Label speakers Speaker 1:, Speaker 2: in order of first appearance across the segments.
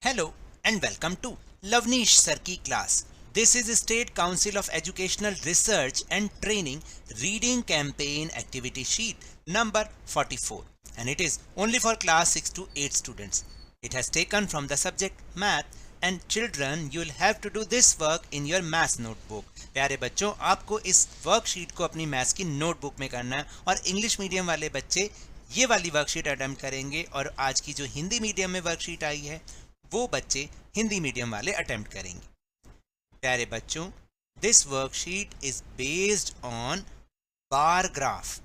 Speaker 1: Hello and welcome to Lavnish Sir ki class. This is State Council of Educational Research and Training Reading Campaign Activity Sheet number 44 and it is only for class 6 to 8 students. It has taken from the subject Math and children you will have to do this work in your math notebook. प्यारे बच्चों आपको इस worksheet को अपनी maths की notebook में करना है और इंग्लिश मीडियम वाले बच्चे ये वाली वर्कशीट अटेम्प्ट करेंगे और आज की जो हिंदी मीडियम में वर्कशीट आई है वो बच्चे हिंदी मीडियम वाले अटेम्प्ट करेंगे। प्यारे बच्चों this worksheet is based on bar graph.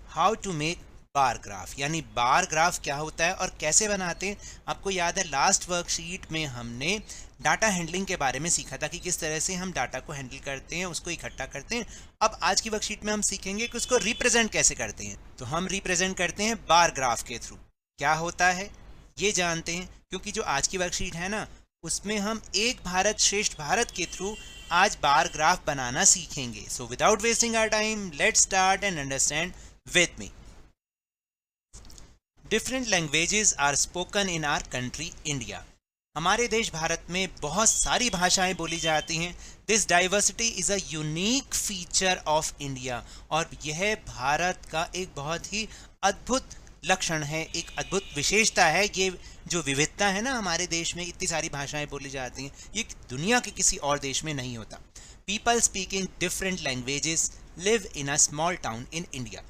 Speaker 1: How to make bar graph, यानी बार ग्राफ क्या होता है और कैसे बनाते हैं। आपको याद है लास्ट वर्कशीट में हमने डाटा हैंडलिंग के बारे में सीखा था कि किस तरह से हम डाटा को हैंडल करते हैं, उसको इकट्ठा करते हैं। अब आज की वर्कशीट में हम सीखेंगे कि उसको रिप्रेजेंट कैसे करते हैं। तो हम रिप्रेजेंट करते हैं बार ग्राफ के थ्रू। क्या होता है ये जानते हैं, क्योंकि जो आज की वर्कशीट है ना उसमें हम एक भारत श्रेष्ठ भारत के थ्रू आज बार ग्राफ बनाना सीखेंगे। So without wasting our time let's start and understand with me. Different languages are spoken in our country India. हमारे देश भारत में बहुत सारी भाषाएं बोली जाती हैं। This diversity is a unique feature of India, और यह भारत का एक बहुत ही अद्भुत लक्षण है, एक अद्भुत विशेषता है। ये जो विविधता है ना हमारे देश में, इतनी सारी भाषाएं बोली जाती हैं, ये दुनिया के किसी और देश में नहीं होता। People speaking different languages live in a small town in India.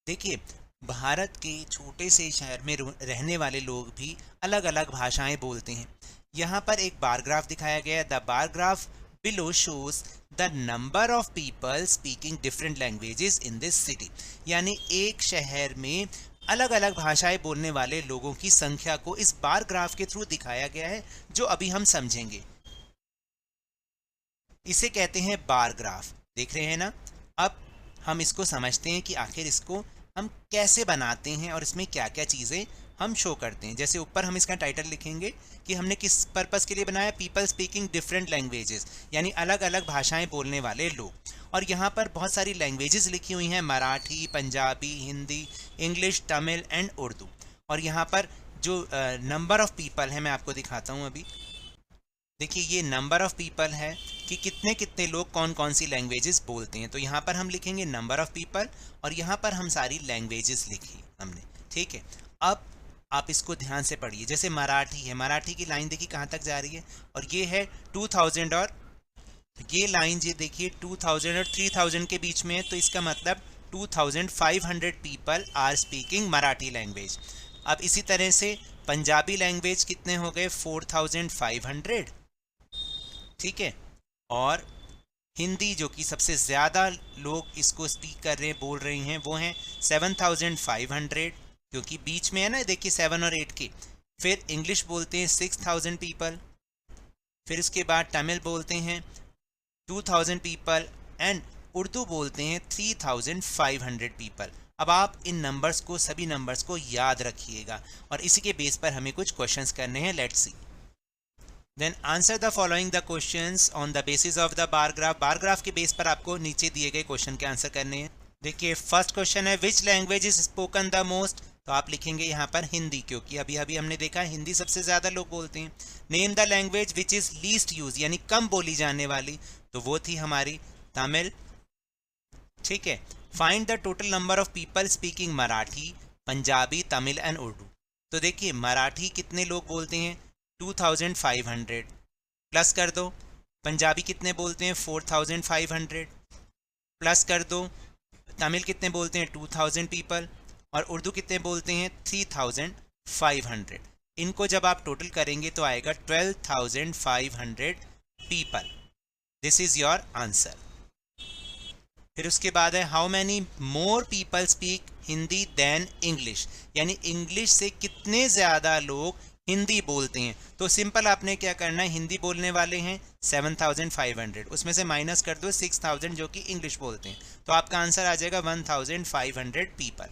Speaker 1: देखिए भारत के छोटे से शहर में रहने वाले लोग भी अलग अलग भाषाएं बोलते हैं। यहाँ पर एक बार ग्राफ दिखाया गया है। The bar graph below shows the number of people speaking different languages in this city, यानी एक शहर में अलग अलग भाषाएं बोलने वाले लोगों की संख्या को इस बार ग्राफ के थ्रू दिखाया गया है, जो अभी हम समझेंगे। इसे कहते हैं बार ग्राफ। देख रहे हैं ना। अब हम इसको समझते हैं कि आखिर इसको हम कैसे बनाते हैं और इसमें क्या क्या चीज़ें हम शो करते हैं। जैसे ऊपर हम इसका टाइटल लिखेंगे कि हमने किस पर्पस के लिए बनाया, पीपल स्पीकिंग डिफरेंट लैंग्वेजेस, यानी अलग अलग भाषाएं बोलने वाले लोग। और यहाँ पर बहुत सारी लैंग्वेजेस लिखी हुई हैं, मराठी, पंजाबी, हिंदी, इंग्लिश, तमिल एंड उर्दू। और यहाँ पर जो नंबर ऑफ पीपल है मैं आपको दिखाता हूँ अभी। देखिए ये नंबर ऑफ पीपल है कि कितने कितने लोग कौन कौन सी लैंग्वेजेस बोलते हैं। तो यहाँ पर हम लिखेंगे नंबर ऑफ पीपल और यहाँ पर हम सारी लैंग्वेजेस लिखी हमने। ठीक है, अब आप इसको ध्यान से पढ़िए। जैसे मराठी है, मराठी की लाइन देखिए कहाँ तक जा रही है, और ये है 2000, और ये लाइन ये देखिए 2000 और 3000 के बीच में है। तो इसका मतलब 2500 people are speaking Marathi language. अब इसी तरह से पंजाबी लैंग्वेज कितने हो गए, 4500। ठीक है, और हिंदी जो कि सबसे ज़्यादा लोग इसको स्पीक कर रहे हैं, बोल रहे हैं, वो हैं 7500, क्योंकि बीच में है ना देखिए 7 और 8 के। फिर इंग्लिश बोलते हैं 6000 पीपल, फिर उसके बाद तमिल बोलते हैं 2000 पीपल एंड उर्दू बोलते हैं 3500 पीपल। अब आप इन नंबर्स को, सभी नंबर्स को याद रखिएगा और इसी के बेस पर हमें कुछ क्वेश्चंस करने हैं। Let's see. Then answer the following the questions on the basis of the bar graph. Bar graph के बेस पर आपको नीचे दिए गए क्वेश्चन के आंसर करने हैं। देखिए फर्स्ट क्वेश्चन है which language is spoken the most. तो आप लिखेंगे यहाँ पर हिंदी, क्योंकि अभी अभी हमने देखा हिंदी सबसे ज़्यादा लोग बोलते हैं। Name the language which is least use, यानी कम बोली जाने वाली, तो वो थी हमारी तमिल। ठीक है, find the total number of people speaking Marathi, Punjabi, Tamil and Urdu. तो देखिए मराठी कितने लोग बोलते हैं, 2500, प्लस कर दो। पंजाबी कितने बोलते हैं, 4500, प्लस कर दो। तमिल कितने बोलते हैं, 2000 पीपल, और उर्दू कितने बोलते हैं, 3500। इनको जब आप टोटल करेंगे तो आएगा 12500 people. This is your answer. फिर उसके बाद है how many more people speak Hindi than English, यानी इंग्लिश से कितने ज़्यादा लोग हिंदी बोलते हैं। तो सिंपल आपने क्या करना है, हिंदी बोलने वाले हैं 7500, उसमें से माइनस कर दो 6000 जो कि इंग्लिश बोलते हैं, तो आपका आंसर आ जाएगा 1500 पीपल।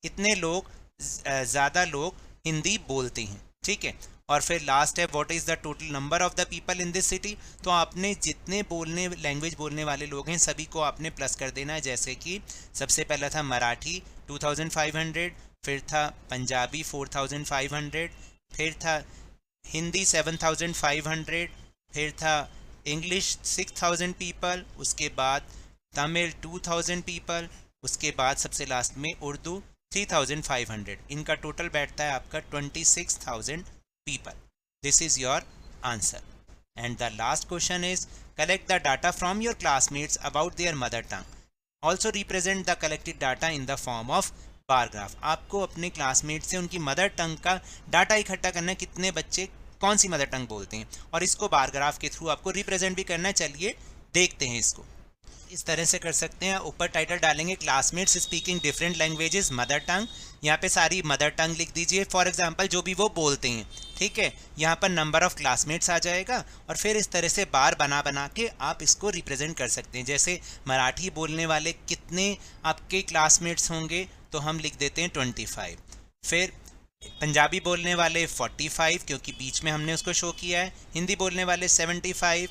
Speaker 1: इतने लोग, ज़्यादा लोग हिंदी बोलते हैं। ठीक है, और फिर लास्ट है what is the total number of the people in this city. तो आपने जितने लैंग्वेज बोलने वाले लोग हैं सभी को आपने प्लस कर देना है। जैसे कि सबसे पहला था मराठी 2500, फिर था पंजाबी 4500, फिर था हिंदी 7500, फिर था इंग्लिश 6000 पीपल, उसके बाद तमिल 2000 पीपल, उसके बाद सबसे लास्ट में उर्दू 3500। इनका टोटल बैठता है आपका 26,000 people. This is your answer. And the last question is collect the data from your classmates about their mother tongue, also represent the collected data in the form of bar graph. आपको अपने classmate से उनकी mother tongue का data इकट्ठा करना है, कितने बच्चे कौन सी मदर टंग बोलते हैं, और इसको बार ग्राफ के थ्रू आपको रिप्रेजेंट भी करना है। चलिए देखते हैं इसको। इस तरह से कर सकते हैं, ऊपर टाइटल डालेंगे classmates speaking different languages mother tongue, यहाँ पे सारी मदर टंग लिख दीजिए, फॉर एग्जांपल जो भी वो बोलते हैं, ठीक है। यहाँ पर नंबर ऑफ क्लासमेट्स आ जाएगा और फिर इस तरह से बार बना बना के आप इसको रिप्रेजेंट कर सकते हैं। जैसे मराठी बोलने वाले कितने आपके क्लासमेट्स होंगे, तो हम लिख देते हैं 25। फिर पंजाबी बोलने वाले 45, क्योंकि बीच में हमने उसको शो किया है। हिंदी बोलने वाले 75,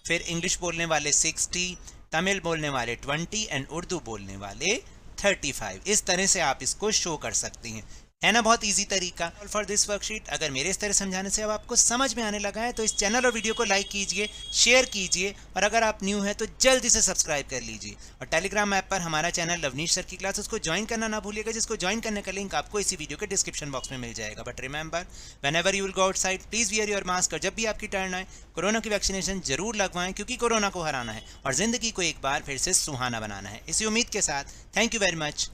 Speaker 1: फिर इंग्लिश बोलने वाले 60, तमिल बोलने वाले 20 एंड उर्दू बोलने वाले 35। इस तरह से आप इसको शो कर सकते हैं, है ना, बहुत इजी तरीका। फॉर दिस वर्कशीट, अगर मेरे इस तरह समझाने से अब आपको समझ में आने लगा है तो इस चैनल और वीडियो को लाइक कीजिए, शेयर कीजिए, और अगर आप न्यू हैं तो जल्दी से सब्सक्राइब कर लीजिए। और टेलीग्राम ऐप पर हमारा चैनल लवनीश सर की क्लास, उसको ज्वाइन करना ना भूलिएगा, जिसको ज्वाइन करने का लिंक आपको इसी वीडियो के डिस्क्रिप्शन बॉक्स में मिल जाएगा। But remember, whenever you will go outside please wear your mask, और जब भी आपकी टर्न आए कोरोना की वैक्सीनेशन जरूर लगवाएं, क्योंकि कोरोना को हराना है और जिंदगी को एक बार फिर से सुहाना बनाना है। इसी उम्मीद के साथ थैंक यू वेरी मच।